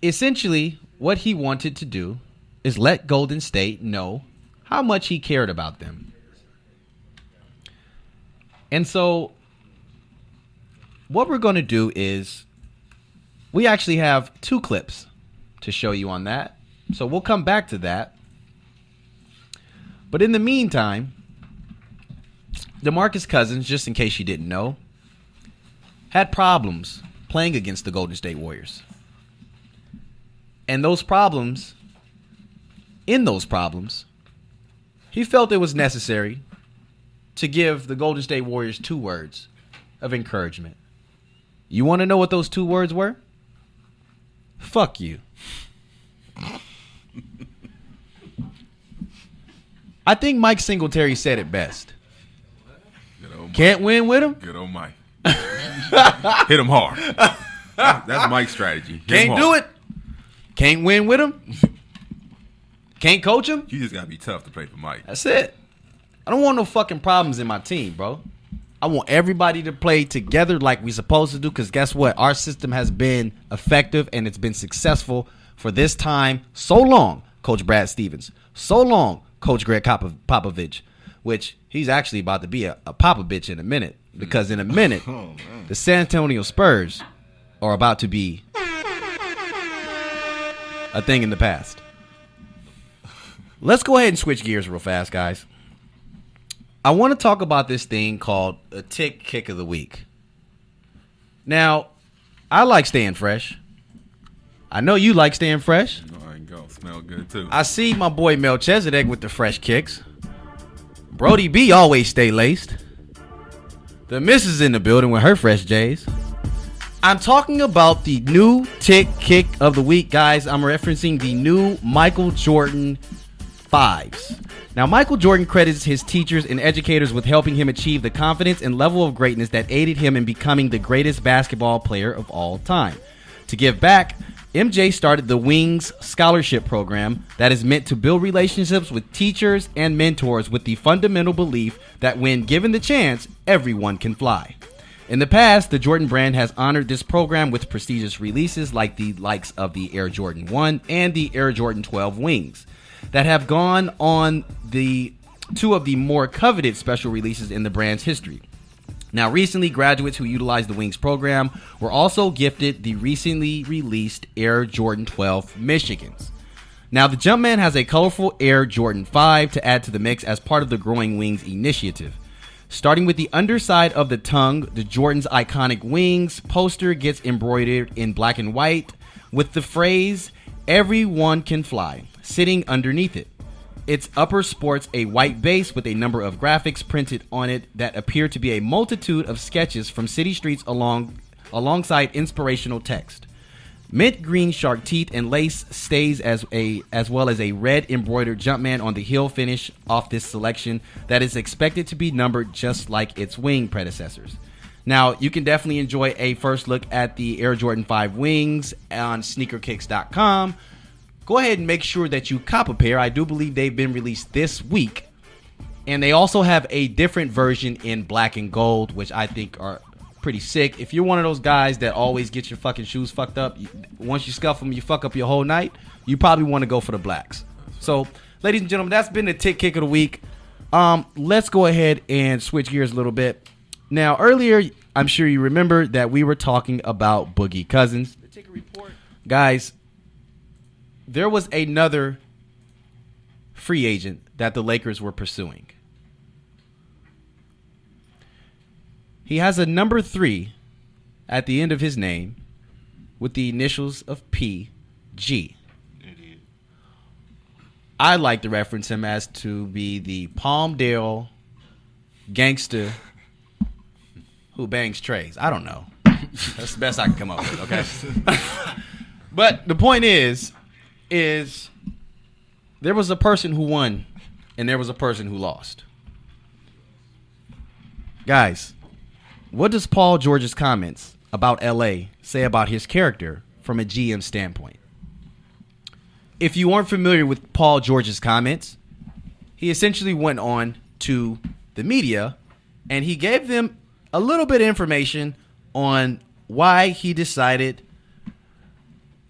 Essentially, what he wanted to do is let Golden State know how much he cared about them. And so, what we're going to do is, we actually have 2 clips to show you on that. So we'll come back to that. But in the meantime, DeMarcus Cousins, just in case you didn't know, had problems playing against the Golden State Warriors. And in those problems, he felt it was necessary to give the Golden State Warriors 2 words of encouragement. You want to know what those 2 words were? Fuck you. I think Mike Singletary said it best. Can't win with him? Good old Mike. Hit him hard. That's Mike's strategy. Can't do it. Can't win with him. Can't coach him. You just got to be tough to play for Mike. That's it. I don't want no fucking problems in my team, bro. I want everybody to play together like we supposed to do, because guess what? Our system has been effective and it's been successful for this time so long, Coach Brad Stevens. So long, Coach Greg Popovich, which he's actually about to be a Popovich in a minute, because in a minute, the San Antonio Spurs are about to be a thing in the past. Let's go ahead and switch gears real fast, guys. I want to talk about this thing called a Tick Kick of the Week. Now, I like staying fresh. I know you like staying fresh. Oh, I can go. Smell good, too. I see my boy Melchizedek with the fresh kicks. Brodie B always stay laced. The missus in the building with her fresh J's. I'm talking about the new Tick Kick of the Week, guys. I'm referencing the new Michael Jordan 5s. Now, Michael Jordan credits his teachers and educators with helping him achieve the confidence and level of greatness that aided him in becoming the greatest basketball player of all time. To give back, MJ started the Wings Scholarship Program that is meant to build relationships with teachers and mentors with the fundamental belief that when given the chance, everyone can fly. In the past, the Jordan brand has honored this program with prestigious releases like the likes of the Air Jordan 1 and the Air Jordan 12 Wings that have gone on the 2 of the more coveted special releases in the brand's history. Now, recently, graduates who utilized the Wings program were also gifted the recently released Air Jordan 12 Michigans. Now, the Jumpman has a colorful Air Jordan 5 to add to the mix as part of the Growing Wings initiative. Starting with the underside of the tongue, the Jordan's iconic Wings poster gets embroidered in black and white with the phrase, Everyone Can Fly, sitting underneath it. Its upper sports a white base with a number of graphics printed on it that appear to be a multitude of sketches from city streets alongside inspirational text. Mint green shark teeth and lace stays as well as a red embroidered Jumpman on the heel finish off this selection that is expected to be numbered just like its wing predecessors. Now, you can definitely enjoy a first look at the Air Jordan 5 wings on sneakerkicks.com. Go ahead and make sure that you cop a pair. I do believe they've been released this week. And they also have a different version in black and gold, which I think are pretty sick. If you're one of those guys that always get your fucking shoes fucked up, once you scuff them, you fuck up your whole night, you probably want to go for the blacks. So, ladies and gentlemen, that's been the Tick Kick of the week. Let's go ahead and switch gears a little bit. Now, earlier, I'm sure you remember that we were talking about Boogie Cousins. The Ticker Report. Guys, there was another free agent that the Lakers were pursuing. He has a number 3 at the end of his name with the initials of PG. Idiot. I like to reference him as to be the Palmdale gangster who bangs trays. I don't know. That's the best I can come up with, okay? But the point is there was a person who won and there was a person who lost. Guys, what does Paul George's comments about LA say about his character from a GM standpoint? If you aren't familiar with Paul George's comments, he essentially went on to the media and he gave them a little bit of information on why he decided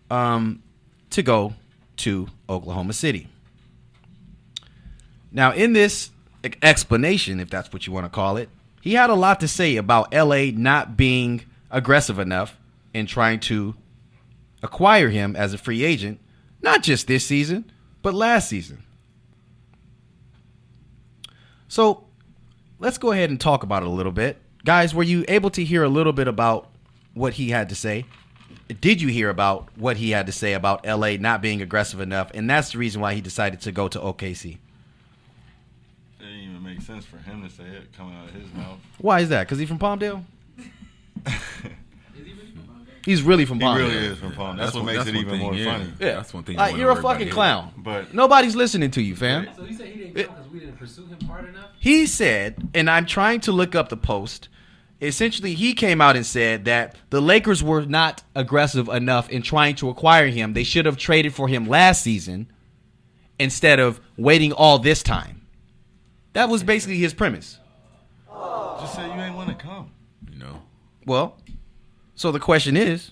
to go to Oklahoma City. Now, in this explanation, if that's what you want to call it, he had a lot to say about LA not being aggressive enough in trying to acquire him as a free agent, not just this season, but last season. So let's go ahead and talk about it a little bit. Guys, were you able to hear a little bit about what he had to say? Did you hear about what he had to say about LA not being aggressive enough? And that's the reason why he decided to go to OKC. It didn't even make sense for him to say it coming out of his mouth. Why is that? Because he's from Palmdale? He's really from Palmdale. He really is from Palmdale. That's what makes it even more funny. Yeah. That's one thing. Like, you're a fucking clown. But nobody's listening to you, fam. So he said he didn't go because we didn't pursue him hard enough? He said, and I'm trying to look up the post, essentially he came out and said that the Lakers were not aggressive enough in trying to acquire him. They should have traded for him last season instead of waiting all this time. That was basically his premise. just say you ain't want to come. You know. Well, so the question is,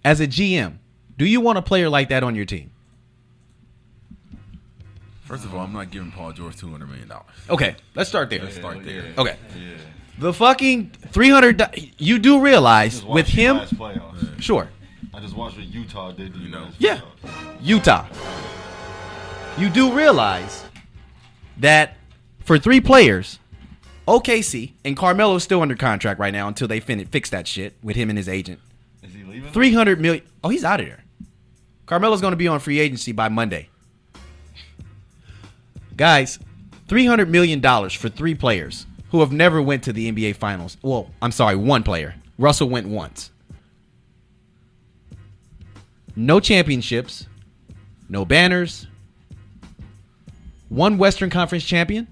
as a GM, do you want a player like that on your team? First of all, I'm not giving Paul George $200 million. Okay, let's start there. Let's start there. Okay. Yeah. The fucking $300, you do realize Just with watched the him, last playoffs. Sure, I just watched what Utah did to you know. Yeah. Utah. You do realize that for 3 players, OKC, and Carmelo's still under contract right now until they fix that shit with him and his agent. Is he leaving? $300 million. Oh, he's out of there. Carmelo's going to be on free agency by Monday. Guys, $300 million for 3 players who have never went to the NBA Finals. Well, I'm sorry, 1 player. Russell went once. No championships. No banners. 1 Western Conference champion.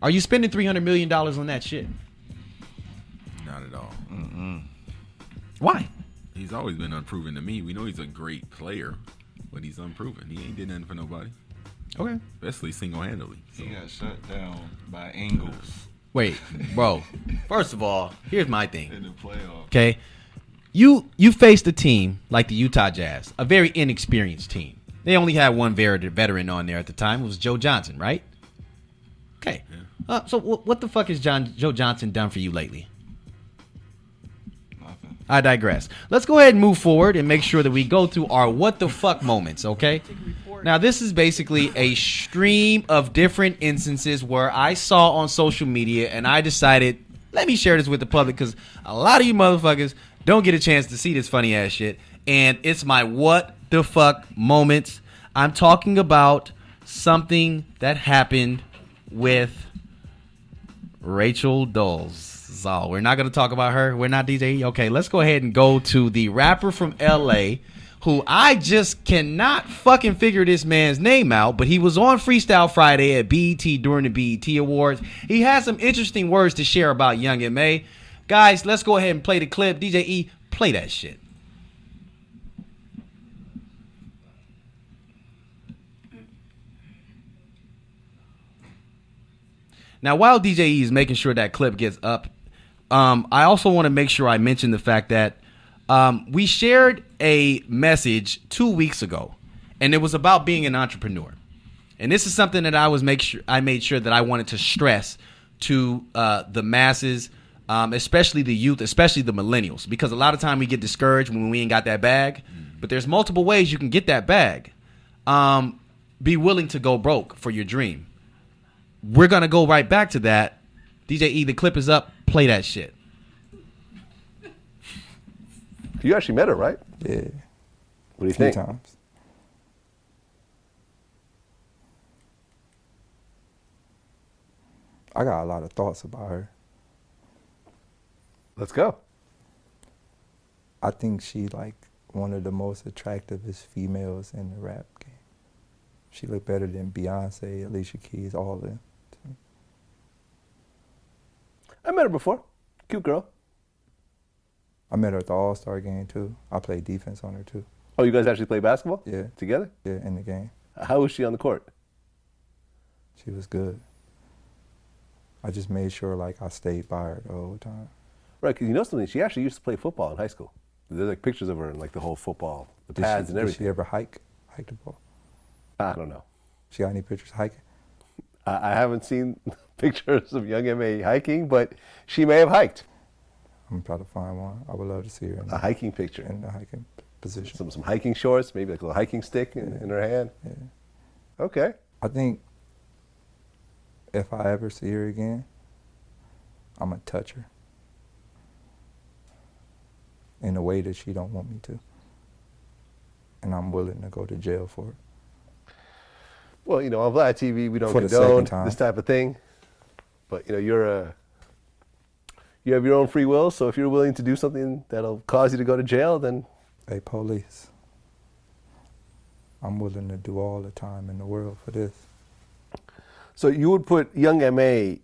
Are you spending $300 million on that shit? Not at all. Why? He's always been unproven to me. We know he's a great player, but he's unproven. He ain't did nothing for nobody, Okay. especially single-handedly. So. He got shut down by Ingles Wait, bro. First of all, here's my thing. in the playoffs. Okay, you faced a team like the Utah Jazz, a very inexperienced team. They only had 1 veteran on there at the time. It was Joe Johnson, right? Okay. So what the fuck has Joe Johnson done for you lately? Nothing. I digress. Let's go ahead and move forward and make sure that we go through our what the fuck moments, okay? Now, this is basically a stream of different instances where I saw on social media and I decided, let me share this with the public because a lot of you motherfuckers don't get a chance to see this funny ass shit. and it's my what the fuck moments. I'm talking about something that happened with Rachel Dolezal. We're not going to talk about her. We're not DJ. Okay, let's go ahead and go to the rapper from LA who I just cannot fucking figure this man's name out, but he was on Freestyle Friday at BET during the BET Awards. He has some interesting words to share about Young M.A. Guys, let's go ahead and play the clip. DJ E, play that shit. Now, while DJ E is making sure that clip gets up, I also want to make sure I mention the fact that we shared a message 2 weeks ago, and it was about being an entrepreneur. And this is something that I made sure that I wanted to stress to the masses, especially the youth, especially the millennials, because a lot of time we get discouraged when we ain't got that bag. But there's multiple ways you can get that bag. Be willing to go broke for your dream. We're going to go right back to that. DJ E, the clip is up. Play that shit. You actually met her, right? Yeah. What do you A few think? times. I got a lot of thoughts about her. Let's go. I think she like one of the most attractivest females in the rap game. She looked better than Beyonce, Alicia Keys, all of them. I met her before. Cute girl. I met her at the All-Star game too. I played defense on her too. Oh, you guys actually play basketball? Yeah. Together? Yeah, in the game. How was she on the court? She was good. I just made sure like I stayed by her the whole time. Right, because you know something? She actually used to play football in high school. There's like pictures of her in like the whole football, the pads and Did everything. she ever hike the ball? I don't know. She got any pictures hiking? I haven't seen pictures of Young M.A. hiking, but she may have hiked. I'm gonna try to find one. I would love to see her in A hiking picture. in the hiking position. Some hiking shorts, maybe like a little hiking stick in her hand. Yeah. Okay. I think if I ever see her again, I'm gonna touch her in a way that she don't want me to, and I'm willing to go to jail for it. Well, you know, on Vlad TV, we don't For the condone second time. this type of thing. But, you know, you have your own free will, so if you're willing to do something that'll cause you to go to jail, then... Hey, police, I'm willing to do all the time in the world for this. So you would put Young M.A.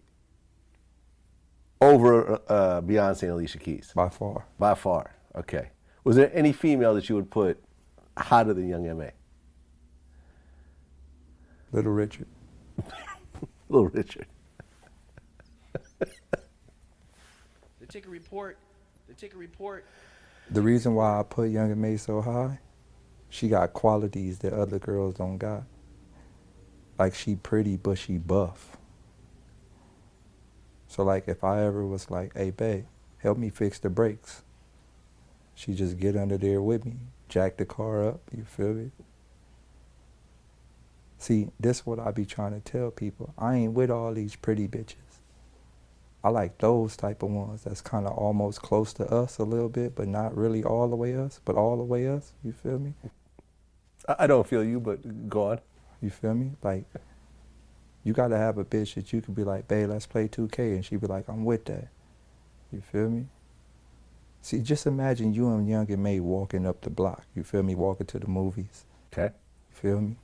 over Beyonce and Alicia Keys? By far. By far, okay. Was there any female that you would put hotter than Young M.A.? Little Richard. Little Richard. The ticker report. The reason why I put Young M.A. so high, she got qualities that other girls don't got. Like, she pretty, but she buff. So, like, if I ever was like, hey, babe, help me fix the brakes, she just get under there with me, jack the car up, you feel me? See, this is what I be trying to tell people. I ain't with all these pretty bitches. I like those type of ones that's kind of almost close to us a little bit, but not really all the way us, but all the way us, you feel me? I don't feel you, but go on. You feel me? Like, you got to have a bitch that you could be like, babe, let's play 2K, and she be like, I'm with that. You feel me? See, just imagine you and Young M.A. walking up the block, you feel me, walking to the movies. Okay. You feel me?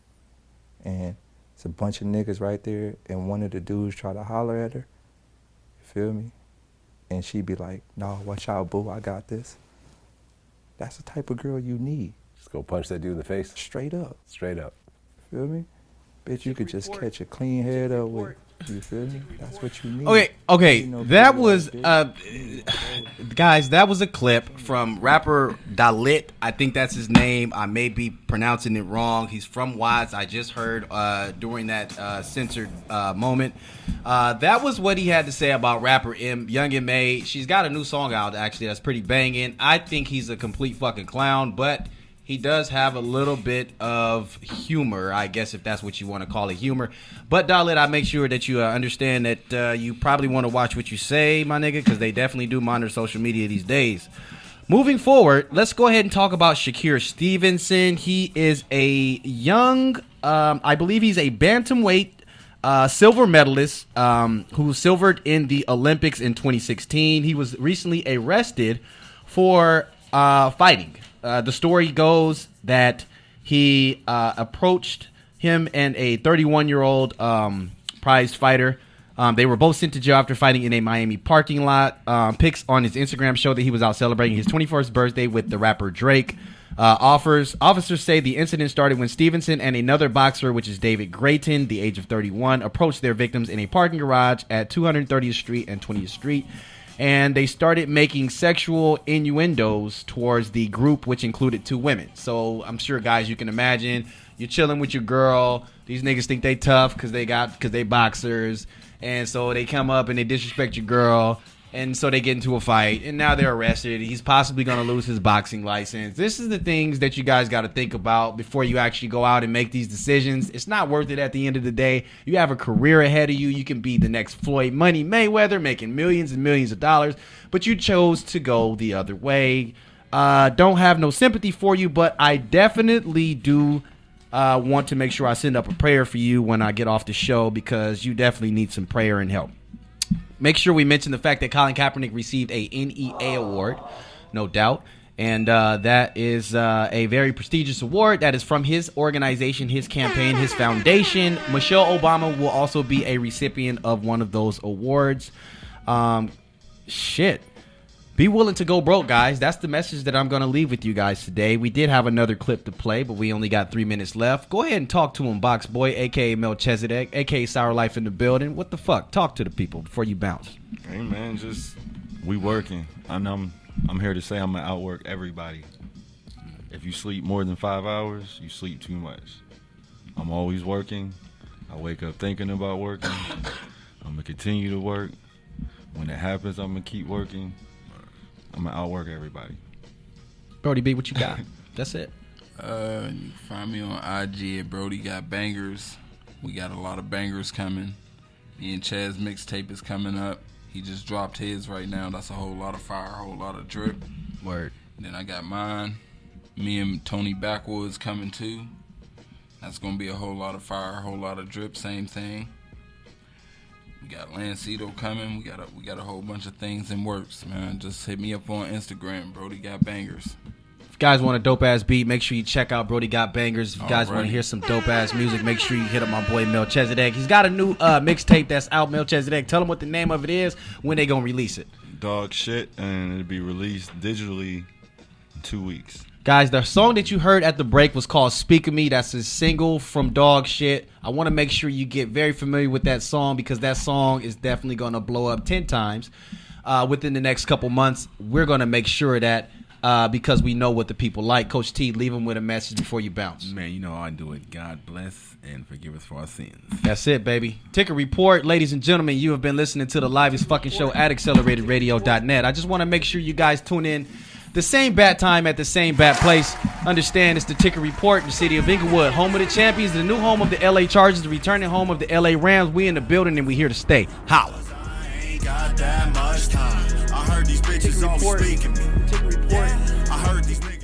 And it's a bunch of niggas right there, and one of the dudes try to holler at her. You feel me? And she be like, no, watch out, boo, I got this. That's the type of girl you need. Just go punch that dude in the face? Straight up. Straight up. Feel me? Bitch, you could just catch a clean head up with. You feel me? That's what you need. Okay, You know, that pretty was, ass bitch. guys, that was a clip from rapper Dalit. I think that's his name. I may be pronouncing it wrong. He's from Watts. I just heard during that censored moment. That was what he had to say about rapper Young M.A. She's got a new song out, actually, that's pretty banging. I think he's a complete fucking clown, but he does have a little bit of humor, I guess, if that's what you want to call it, humor. But, Dalit, I make sure that you understand that you probably want to watch what you say, my nigga, because they definitely do monitor social media these days. Moving forward, let's go ahead and talk about Shakur Stevenson. He is a young, I believe he's a bantamweight silver medalist who silvered in the Olympics in 2016. He was recently arrested for fighting. The story goes that he approached him and a 31-year-old prize fighter. They were both sent to jail after fighting in a Miami parking lot. Pics on his Instagram show that he was out celebrating his 21st birthday with the rapper Drake. Officers say the incident started when Stevenson and another boxer, which is David Grayton, the age of 31, approached their victims in a parking garage at 230th Street and 20th Street. And they started making sexual innuendos towards the group, which included 2 women. So I'm sure, guys, you can imagine you're chilling with your girl. These niggas think they tough because they boxers. And so they come up and they disrespect your girl. And so they get into a fight. And now they're arrested. He's possibly going to lose his boxing license. This is the things that you guys got to think about before you actually go out and make these decisions. It's not worth it at the end of the day. You have a career ahead of you. You can be the next Floyd Money Mayweather making millions and millions of dollars. But you chose to go the other way. Don't have no sympathy for you. But I definitely do want to make sure I send up a prayer for you when I get off the show, because you definitely need some prayer and help. Make sure we mention the fact that Colin Kaepernick received a NEA award, no doubt. And that is a very prestigious award that is from his organization, his campaign, his foundation. Michelle Obama will also be a recipient of one of those awards. Shit. Be willing to go broke, guys. That's the message that I'm going to leave with you guys today. We did have another clip to play, but we only got 3 minutes left. Go ahead and talk to him, Box Boy, a.k.a. Melchizedek, a.k.a. Sour Life in the building. What the fuck? Talk to the people before you bounce. Hey, man, just we working. I'm here to say I'm going to outwork everybody. If you sleep more than 5 hours, you sleep too much. I'm always working. I wake up thinking about working. I'm going to continue to work. When it happens, I'm going to keep working. I'm going to outwork everybody. Brodie B, what you got? That's it. You can find me on IG at Brodie Got Bangers. We got a lot of bangers coming. Me and Chaz Mixtape is coming up. He just dropped his right now. That's a whole lot of fire, a whole lot of drip. Word. And then I got mine. Me and Tony Backwoods coming too. That's going to be a whole lot of fire, a whole lot of drip, same thing. We got Lancito coming. We got a whole bunch of things in works, man. Just hit me up on Instagram, Brodie Got Bangers. If you guys want a dope-ass beat, make sure you check out Brodie Got Bangers. If you guys want to hear some dope-ass music, make sure you hit up my boy Melchizedek. He's got a new mixtape that's out, Melchizedek. Tell them what the name of it is, when they going to release it. Dawg Shit, and it'll be released digitally in 2 weeks. Guys, the song that you heard at the break was called Speak of Me. That's a single from Dawg Shit. I want to make sure you get very familiar with that song, because that song is definitely going to blow up 10 times within the next couple months. We're going to make sure that because we know what the people like. Coach T, leave them with a message before you bounce. Man, you know how I do it. God bless and forgive us for our sins. That's it, baby. Ticker Report. Ladies and gentlemen, you have been listening to the livest fucking show at AcceleratedRadio.net. I just want to make sure you guys tune in the same bat time at the same bat place. Understand, it's the Ticker Report in the city of Inglewood, home of the champions, the new home of the LA Chargers, the returning home of the LA Rams. We in the building and we here to stay. Holla. I ain't got that much time. I heard these bitches always speaking me. I heard these niggas.